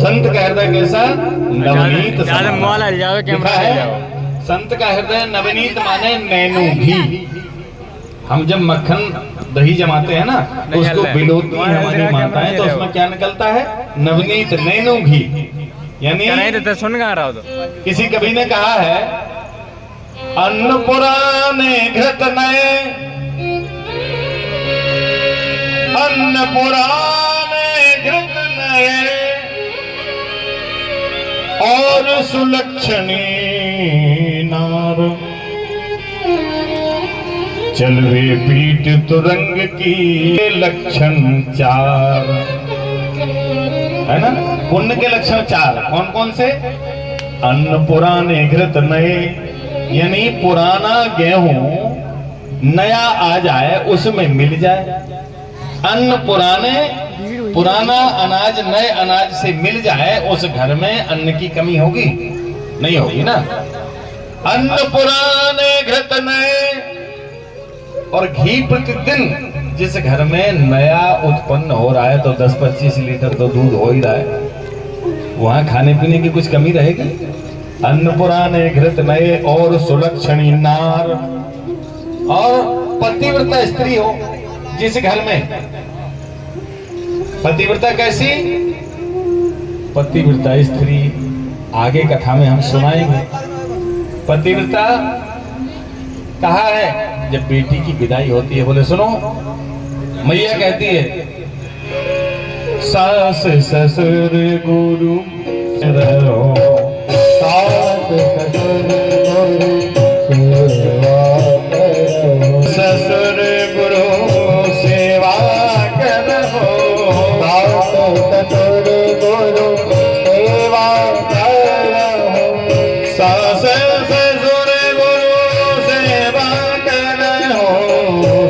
संत का हृदय कैसा? नवनीत है। संत का हृदय नवनीत माने नैनो घी। हम जब मक्खन दही जमाते हैं ना तो उसको बिलोती है हमारी माताएं, तो उसमें क्या निकलता है? नवनीत नैनो घी। यानी सुन गा रहा हो तो किसी कवि ने कहा है, अन्न पुराने घृत नए, अन्न पुराने घृत नए, और सुलक्षणी नार, चलवे पीठ तुरंग की लक्षण चार। है ना? पुण्य के लक्षण चार कौन कौन से? अन्न पुराने घृत नए, यानी पुराना गेहूं नया आ जाए, उसमें मिल जाए। अन्न पुराना अनाज नए अनाज से मिल जाए, उस घर में अन्न की कमी होगी? नहीं होगी ना। अन्न पुराने घृत नए, और घी प्रतिदिन जिस घर में नया उत्पन्न हो रहा है, तो 10-25 लीटर तो दूध हो ही रहा है, वहां खाने पीने की कुछ कमी रहेगी? अन्न पुराने घृत नए और सुलक्षणी नार, और पतिव्रता स्त्री हो जिस घर में। पतिव्रता कैसी? पतिव्रता स्त्री आगे कथा में हम सुनाएंगे। पतिव्रता कहा है जब बेटी की विदाई होती है, बोले सुनो, मैया कहती है, सास ससुर गुरु रहो, सास ससुर गुरु ससुर गुरु सेवा करो, सास ससुर गुरु सेवा करो, सास ससुर गुरु सेवा करो, सास ससुर गुरु सेवा करो,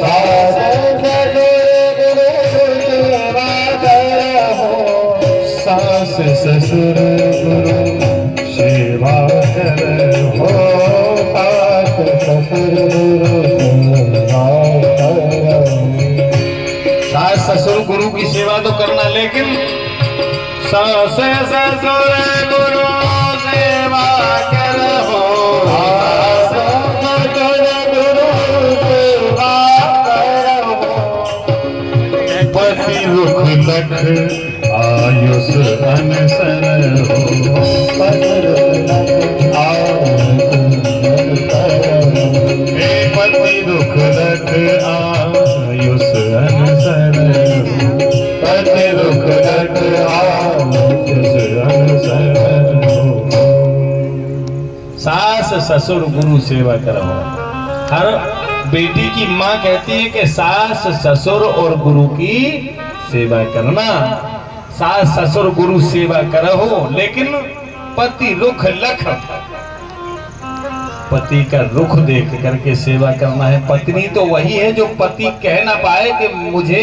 सास ससुर गुरु सेवा करो, सास ससुर गुरु सेवा करो। सास ससुर गुरु की सेवा तो करना, लेकिन सास ससुर गुरु सेवा करो, सास ससुर गुरु सेवा करो। पति रुख लख आयुष अनसन हो, पति रुख लख आयुष अनसन हो, पति रुख लख आयुष अनसन हो। सास ससुर गुरु सेवा करो। हर बेटी की माँ कहती है कि सास ससुर और गुरु की सेवा करना। सास ससुर गुरु सेवा करो, लेकिन पति रुख लख, पति का रुख देख करके सेवा करना है। पत्नी तो वही है जो पति कह ना पाए कि मुझे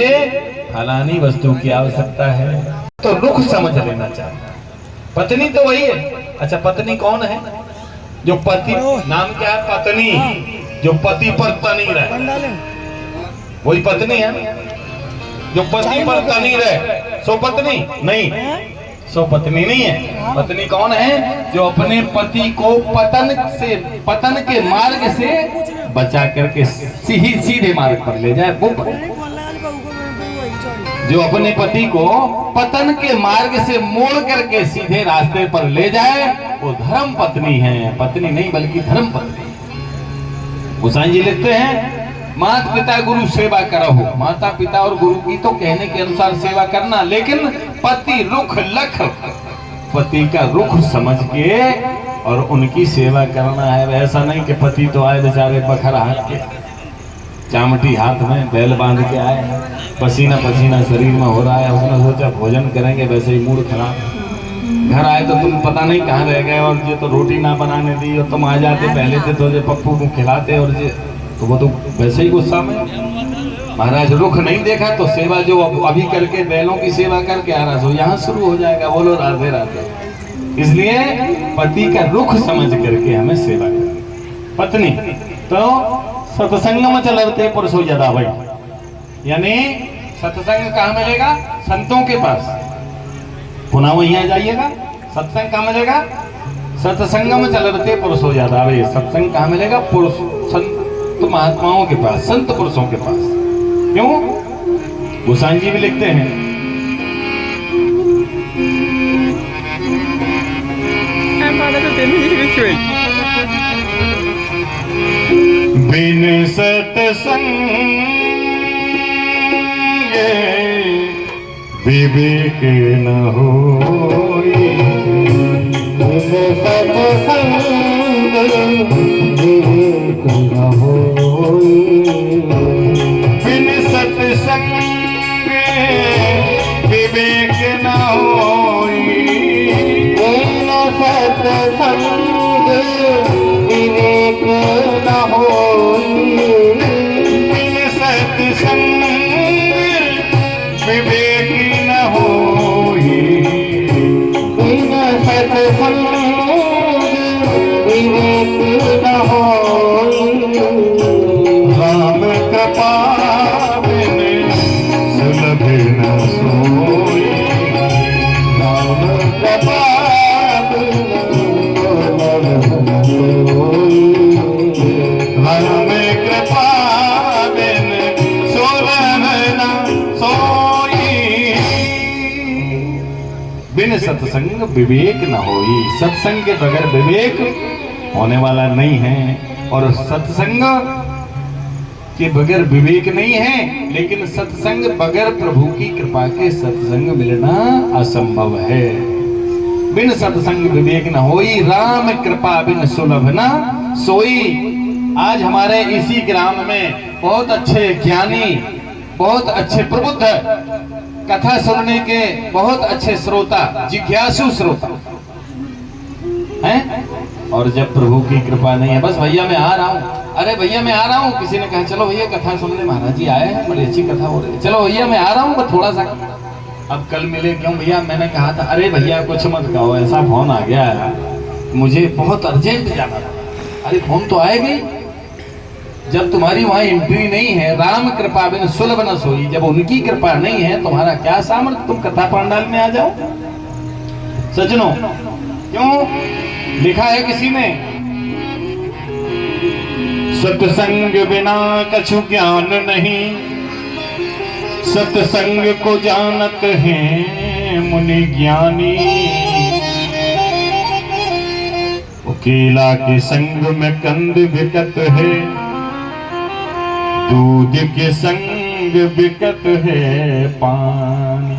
फलानी वस्तु की आवश्यकता है, तो रुख समझ लेना चाहिए। पत्नी तो वही है। अच्छा, पत्नी कौन है? जो पति, नाम क्या है? पत्नी, जो पति पर तनी रहे, वही पत्नी है। जो पति पर तनी रहे सो पत्नी नहीं, सो पत्नी नहीं है। पत्नी कौन है? जो अपने पति को पतन के मार्ग से बचा करके सीधे मार्ग पर ले जाए, वो जो अपने पति को पतन के मार्ग से मोड़ करके सीधे रास्ते पर ले जाए, वो धर्म पत्नी है। पत्नी नहीं बल्कि धर्म पत्नी। गोसाई जी लिखते हैं, माता पिता गुरु सेवा करो। माता पिता और गुरु की तो कहने के अनुसार सेवा करना, लेकिन पति रुख लख, पति का रुख समझ के और उनकी सेवा करना है। ऐसा नहीं कि पति तो आए बेचारे बखर हाथ के, चामटी हाथ में, बैल बांध के आए, पसीना पसीना शरीर में हो रहा है, उसने सोचा भोजन करेंगे, वैसे ही मूड खराब। घर आए तो तुम पता नहीं कहाँ रह गए, और ये तो रोटी ना बनाने दी, और तुम आ जाते पहले से तो ये पप्पू को खिलाते, और ये तो वो तो वैसे ही गुस्सा में। महाराज रुख नहीं देखा तो सेवा जो अभी करके बैलों की सेवा करके आ रहा सो यहाँ शुरू हो जाएगा। बोलो राधे राधे। इसलिए पति का रुख समझ करके हमें सेवा करनी। पत्नी तो सत्संग में चलते पुरुषो ज्यादा भाई, यानी सत्संग कहाँ मिलेगा? संतों के पास। पुनः वहीं आ जाइएगा। सत्संग कहाँ मिलेगा? सत्संगम चलते पुरुषो ज्यादा। अरे सत्संग कहाँ मिलेगा? पुरुष संत महात्माओं के पास, संत पुरुषों के पास। क्यों? गोसाई जी भी लिखते हैं, बिन सत्संग विवेक न होई, सत्संग विवेक न होई, बिन सत्संग विवेक न होई, बिन सत्संग विवेक न होई, बिन सत्संग विवेक न होई, बिन सत्संग विवेक न होई, राम कृपा बिन सुलभ न सोई, राम कृपा बिन सुलभ न सोई, राम कृपा बिन सुलभ न सोई, बिन सत्संग विवेक न होई। सत्संग के बगैर विवेक होने वाला नहीं है, और सत्संग के बगैर विवेक नहीं है। लेकिन सत्संग बगैर प्रभु की कृपा के सत्संग मिलना असंभव है। बिन सत्संग विवेक न होई, राम कृपा बिन सुलभ न सोई। आज हमारे इसी ग्राम में बहुत अच्छे ज्ञानी, बहुत अच्छे प्रबुद्ध, कथा सुनने के बहुत अच्छे श्रोता, जिज्ञासु श्रोता हैं। और जब प्रभु की कृपा नहीं है, बस भैया मैं आ रहा हूँ, अरे भैया मैं आ रहा हूँ, किसी ने कहा चलो भैया कथा सुनने महाराज जी आए हैं, बड़ी अच्छी कथा हो रही है, चलो भैया मैं आ रहा हूँ, बस थोड़ा सा। अब कल मिले, क्यों भैया? मैंने कहा था अरे भैया कुछ मत कहो, ऐसा फोन आ गया है, मुझे बहुत अर्जेंट जाना था। अरे फोन तो आएगी, जब तुम्हारी वहां एंट्री नहीं है, राम कृपा बिन सुलभ न सोई, जब उनकी कृपा नहीं है तुम्हारा क्या सामर्थ्य, तुम कथा पंडाल में आ जाओ। सज्जनों, क्यों लिखा है किसी ने, सत्संग बिना कछु ज्ञान नहीं, सत्संग को जानत हैं मुनि ज्ञानी, केला के संग में कंद बिकत है, दूध के संग बिकत है पानी,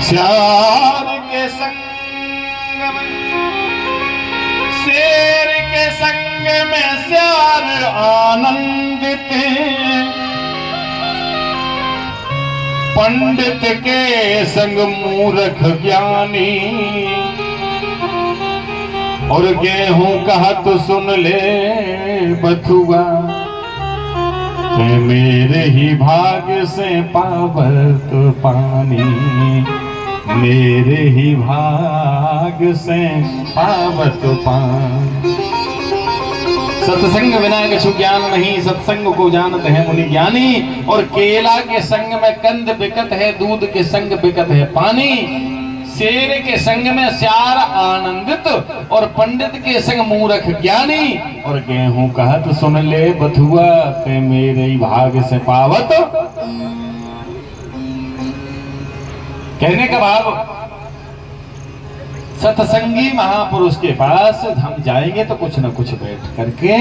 श्यार के संग में, शेर के संग में श्यार आनंदित, पंडित के संग मूर्ख ज्ञानी, और गेहूं कहा तो सुन ले बथुआ, ते मेरे ही भाग्य से पावत पानी, मेरे ही भाग्य से पावत पानी। सत्संग बिना कछु ज्ञान नहीं, सत्संग को जानते हैं मुनि ज्ञानी, और केला के संग में कंद बिकत है, दूध के संग बिकत है पानी, शेर के संग में श्यार आनंदित, और पंडित के संग मूर्ख ज्ञानी, और गेहूं कहत सुन ले बथुआ, ते मेरे ही भाग से पावत। कहने का भाव, सत्संगी महापुरुष के पास हम जाएंगे तो कुछ न कुछ बैठ करके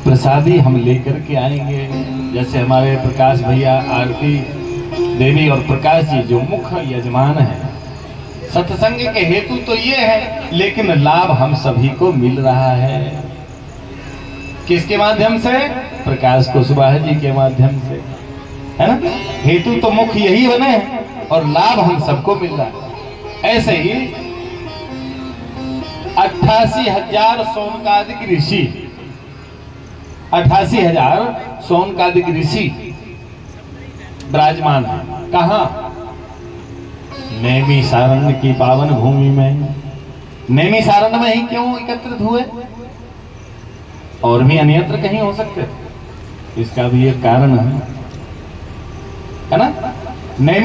प्रसादी हम लेकर के आएंगे। जैसे हमारे प्रकाश भैया, आरती देवी और प्रकाश जी जो मुख्य यजमान हैं, सत्संग के हेतु तो ये है, लेकिन लाभ हम सभी को मिल रहा है। किसके माध्यम से? प्रकाश कुशवाहा जी के माध्यम से, है ना? हेतु तो मुख्य यही बने हैं और लाभ हम सबको मिल रहा है। ऐसे ही 88,000 सोनकादिक ऋषि, 88,000 सोनकादिक ऋषि विराजमान है। कहाँ? नैमिषारण्य की पावन भूमि में। नैमिषारण्य में ही क्यों एकत्रित हुए? और भी अन्यत्र कहीं हो सकते, इसका भी एक कारण है ना? नैमिष